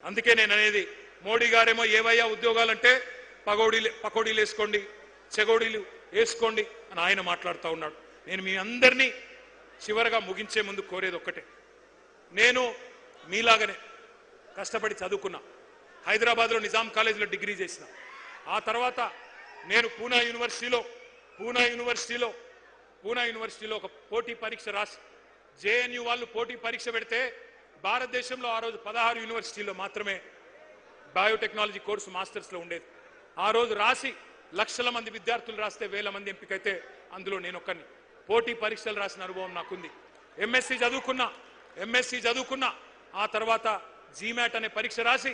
అందుకే నేను అనేది మోడీ గారేమో ఏవయ్యా ఉద్యోగాలంటే పకోడీలు వేసుకోండి, చెగోడీలు వేసుకోండి అని ఆయన మాట్లాడుతూ ఉన్నాడు. నేను మీ అందరినీ చివరగా ముగించే ముందు కోరేది ఒక్కటే, నేను మీలాగనే కష్టపడి చదువుకున్నా. హైదరాబాద్లో నిజాం కాలేజీలో డిగ్రీ చేసిన. ఆ తర్వాత నేను పూనా యూనివర్సిటీలో ఒక పోటీ పరీక్ష రాసి, జేఎన్యూ వాళ్ళు పోటీ పరీక్ష పెడితే భారతదేశంలో ఆ రోజు 16 యూనివర్సిటీల్లో మాత్రమే బయోటెక్నాలజీ కోర్సు మాస్టర్స్లో ఉండేది. ఆ రోజు రాసి లక్షల మంది విద్యార్థులు రాస్తే వేల మంది ఎంపికైతే అందులో నేను ఒక్కరిని. పోటీ పరీక్షలు రాసిన అనుభవం నాకుంది. ఎంఎస్సి చదువుకున్నా. ఆ తర్వాత జీమాట్ అనే పరీక్ష రాసి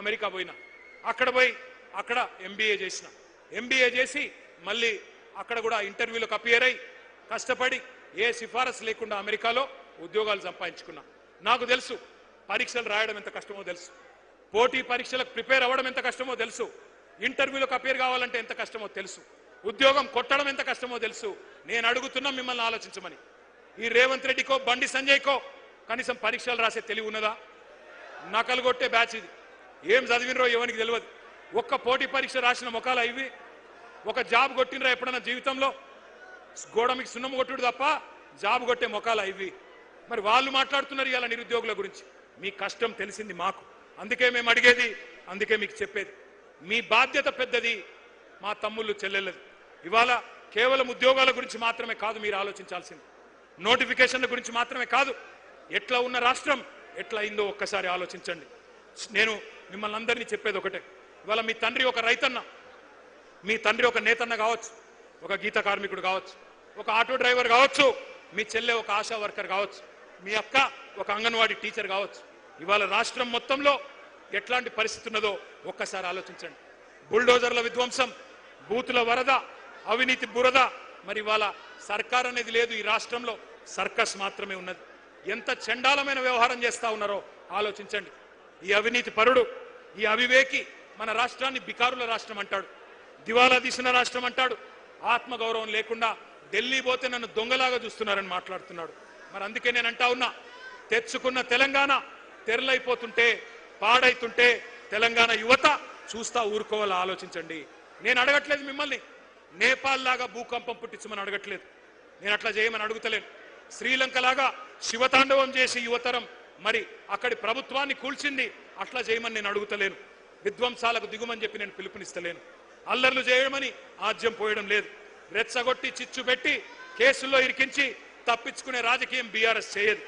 అమెరికా పోయినా. అక్కడ ఎంబీఏ చేసి మళ్ళీ అక్కడ కూడా ఇంటర్వ్యూలకు అపియర్ అయ్యి కష్టపడి ఏ సిఫారసు లేకుండా అమెరికాలో ఉద్యోగాలు సంపాదించుకున్నా. నాకు తెలుసు పరీక్షలు రాయడం ఎంత కష్టమో తెలుసు, పోటీ పరీక్షలకు ప్రిపేర్ అవ్వడం ఎంత కష్టమో తెలుసు, ఇంటర్వ్యూలకు అపియర్ కావాలంటే ఎంత కష్టమో తెలుసు, ఉద్యోగం కొట్టడం ఎంత కష్టమో తెలుసు. నేను అడుగుతున్నా మిమ్మల్ని ఆలోచించమని. ఈ రేవంత్ రెడ్డికో బండి సంజయ్కో కనీసం పరీక్షలు రాసే తెలివి ఉన్నదా? నకలు కొట్టే బ్యాచ్ ఇది. ఏం చదివినరో ఎవరికి తెలియదు. ఒక్క పోటీ పరీక్ష రాసిన మొఖాలు ఇవి. ఒక జాబ్ కొట్టినరా ఎప్పుడన్నా జీవితంలో? గోడ మీకు సున్నం కొట్టుడు తప్ప జాబ్ కొట్టే మొఖాలు ఇవి. మరి వాళ్ళు మాట్లాడుతున్నారు ఇలా నిరుద్యోగుల గురించి. మీ కష్టం తెలిసింది మాకు, అందుకే మేము అడిగేది, అందుకే మీకు చెప్పేది. మీ బాధ్యత పెద్దది, మా తమ్ముళ్ళు చెల్లెళ్ళది. ఇవాళ కేవలం ఉద్యోగాల గురించి మాత్రమే కాదు మీరు ఆలోచించాల్సింది, నోటిఫికేషన్ల గురించి మాత్రమే కాదు. ఎట్లా ఉన్న రాష్ట్రం ఎట్లా అయిందో ఒక్కసారి ఆలోచించండి. నేను మిమ్మల్ని అందరినీ చెప్పేది ఒకటే, ఇవాళ మీ తండ్రి ఒక రైతన్న, మీ తండ్రి ఒక నేతన్న కావచ్చు, ఒక గీత కార్మికుడు కావచ్చు, ఒక ఆటో డ్రైవర్ కావచ్చు, మీ చెల్లె ఒక ఆశా వర్కర్ కావచ్చు, మీ అక్క ఒక అంగన్వాడీ టీచర్ కావచ్చు. ఇవాళ రాష్ట్రం మొత్తంలో ఎట్లాంటి పరిస్థితి ఉన్నదో ఒక్కసారి ఆలోచించండి. బుల్డోజర్ల విధ్వంసం, బూతుల వరద, అవినీతి బురద. మరి ఇవాళ సర్కార్ అనేది లేదు ఈ రాష్ట్రంలో, సర్కస్ మాత్రమే ఉన్నది. ఎంత చండాలమైన వ్యవహారం చేస్తా ఉన్నారో ఆలోచించండి. ఈ అవినీతి పరుడు, ఈ అవివేకి మన రాష్ట్రాన్ని బికారుల రాష్ట్రం అంటాడు, దివాలా తీసిన రాష్ట్రం అంటాడు. ఆత్మగౌరవం లేకుండా ఢిల్లీ పోతే నన్ను దొంగలాగా చూస్తున్నారని మాట్లాడుతున్నాడు. మరి అందుకే నేను అంటా ఉన్నా, తెచ్చుకున్న తెలంగాణ తెరలైపోతుంటే, పాడైతుంటే తెలంగాణ యువత చూస్తా ఊరుకోవాలా ఆలోచించండి. నేను అడగట్లేదు మిమ్మల్ని నేపాల్ లాగా భూకంపం పుట్టించమని అడగట్లేదు, నేను అట్లా చేయమని అడుగుతలేను. శ్రీలంక లాగా శివతాండవం చేసి యువతరం మరి అక్కడి ప్రభుత్వాన్ని కూల్చింది, అట్లా చేయమని నేను అడుగుతలేను. విధ్వంసాలకు దిగుమని చెప్పి నేను పిలుపునిస్తలేను. అల్లర్లు చేయమని ఆజ్యం పోయడం లేదు. రెచ్చగొట్టి చిచ్చు పెట్టి కేసుల్లో ఇరికించి తప్పించుకునే రాజకీయం బీఆర్ఎస్ చేయదు.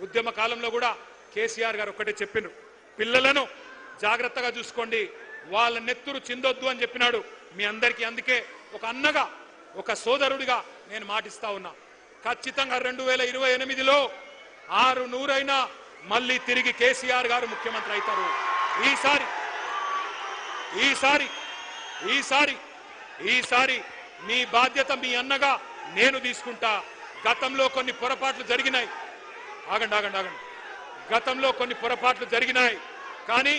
ఉద్యమ కాలంలో కూడా కేసీఆర్ గారు ఒక్కటే చెప్పినారు, పిల్లలను జాగ్రత్తగా చూసుకోండి, వాళ్ళ నెత్తురు చిందొద్దు అని చెప్పినాడు మీ అందరికీ. అందుకే ఒక అన్నగా, ఒక సోదరుడిగా నేను మాటిస్తా ఉన్నా, ఖచ్చితంగా 2028లో 600 మళ్ళీ తిరిగి కేసీఆర్ గారు ముఖ్యమంత్రి అవుతారు. ఈసారి మీ బాధ్యత మీ అన్నగా నేను తీసుకుంటా. గతంలో కొన్ని పొరపాట్లు జరిగినాయి, గతంలో కొన్ని పొరపాట్లు జరిగినాయి, కానీ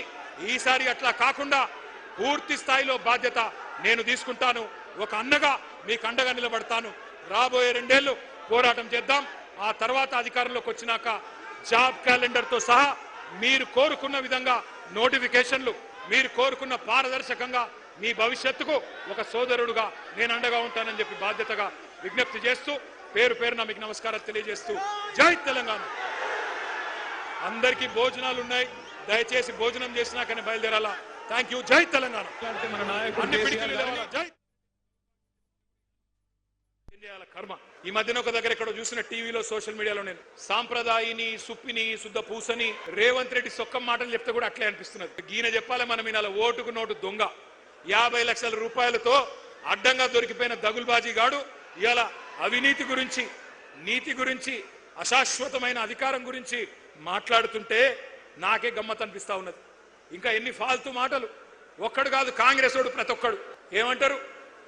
ఈసారి అట్లా కాకుండా పూర్తి స్థాయిలో బాధ్యత నేను తీసుకుంటాను. ఒక అన్నగా మీకు అండగా నిలబడతాను. రాబోయే 2 ఏళ్లు పోరాటం చేద్దాం. ఆ తర్వాత అధికారంలోకి వచ్చినాక జాబ్ క్యాలెండర్తో సహా మీరు కోరుకున్న విధంగా నోటిఫికేషన్లు, మీరు కోరుకున్న పారదర్శకంగా మీ భవిష్యత్తుకు ఒక సోదరుడుగా నేను అండగా ఉంటానని చెప్పి బాధ్యతగా విజ్ఞప్తి చేస్తూ పేరు పేరున మీకు నమస్కారాలు తెలియజేస్తూ జై తెలంగాణ. అందరికీ భోజనాలు ఉన్నాయి, దయచేసి భోజనం చేసినాకనే బయలుదేరాలా. Thank you. జై తెలంగాణ. కర్మ. ఈ మధ్యన ఒక దగ్గర ఎక్కడో చూసిన టీవీలో, సోషల్ మీడియాలో, నేను సాంప్రదాయిని, సుప్పిని, శుద్ధ పూసని రేవంత్ రెడ్డి సొక్కం మాటలు చెప్తే కూడా అట్లే అనిపిస్తున్నది. గీన చెప్పాలి మనం ఈనాల ఓటుకు నోటు దొంగ, 50 లక్షల రూపాయలతో అడ్డంగా దొరికిపోయిన దగుల్బాజీ గాడు ఇవాళ అవినీతి గురించి, నీతి గురించి, అశాశ్వతమైన అధికారం గురించి మాట్లాడుతుంటే నాకే గమ్మత్ అనిపిస్తా ఉన్నది. ఇంకా ఎన్ని ఫాల్తూ మాటలు. ఒక్కడు కాదు, కాంగ్రెస్ వాడు ప్రతి ఒక్కడు ఏమంటారు,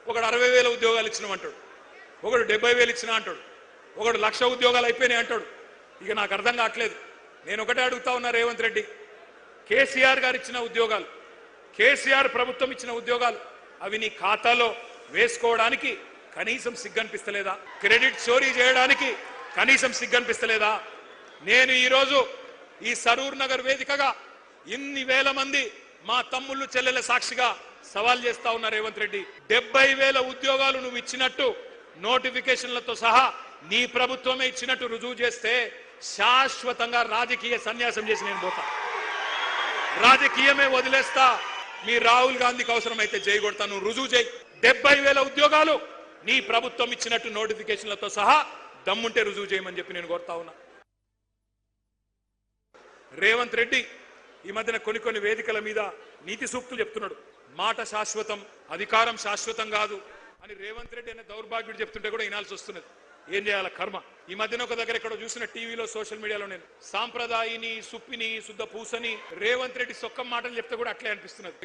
ఒకడు 60,000 ఉద్యోగాలు ఇచ్చినామంటాడు, ఒకడు 70,000 ఇచ్చినా అంటాడు, ఒకడు 1,00,000 ఉద్యోగాలు అయిపోయినాయి అంటాడు. ఇక నాకు అర్థం కావట్లేదు. నేను ఒకటే అడుగుతా ఉన్నా, రేవంత్ రెడ్డి, కేసీఆర్ గారు ఇచ్చిన ఉద్యోగాలు, కేసీఆర్ ప్రభుత్వం ఇచ్చిన ఉద్యోగాలు అవి నీ ఖాతాలో వేసుకోవడానికి కనీసం సిగ్గనిపిస్తలేదా? క్రెడిట్ చోరీ చేయడానికి కనీసం సిగ్గనిపిస్తలేదా? నేను ఈరోజు ఈ సరూర్ నగర్ వేదికగా ఇన్ని వేల మంది మా తమ్ముళ్ళు చెల్లెల సాక్షిగా సవాల్ చేస్తా ఉన్నారు రేవంత్ రెడ్డి. 70,000 ఉద్యోగాలు నువ్వు ఇచ్చినట్టు నోటిఫికేషన్లతో సహా నీ ప్రభుత్వమే ఇచ్చినట్టు రుజువు చేస్తే శాశ్వతంగా రాజకీయ సన్యాసం చేసి నేను పోతా, రాజకీయమే వదిలేస్తా. మీ రాహుల్ గాంధీకి అవసరమైతే జై కొడతాను, రుజువు చేయి. 70,000 ఉద్యోగాలు నీ ప్రభుత్వం ఇచ్చినట్టు నోటిఫికేషన్లతో సహా దమ్ముంటే రుజువు చేయమని చెప్పి నేను కోరుతా ఉన్నా. రేవంత్ రెడ్డి ఈ మధ్యన కొన్ని వేదికల మీద నీతి సూక్తులు చెప్తున్నాడు. మాట శాశ్వతం, అధికారం శాశ్వతం కాదు అని రేవంత్ రెడ్డి అనే దౌర్భాగ్యుడు చెప్తుంటే కూడా వినాల్సి వస్తున్నది. ఏం చేయాల కర్మ. ఈ మధ్యన ఒక దగ్గర ఎక్కడో చూసిన టీవీలో సోషల్ మీడియాలో నేను సాంప్రదాయిని సుప్పిని శుద్ధ పూసని రేవంత్ రెడ్డి సొక్కం మాటలు చెప్తే కూడా అట్లే అనిపిస్తున్నది.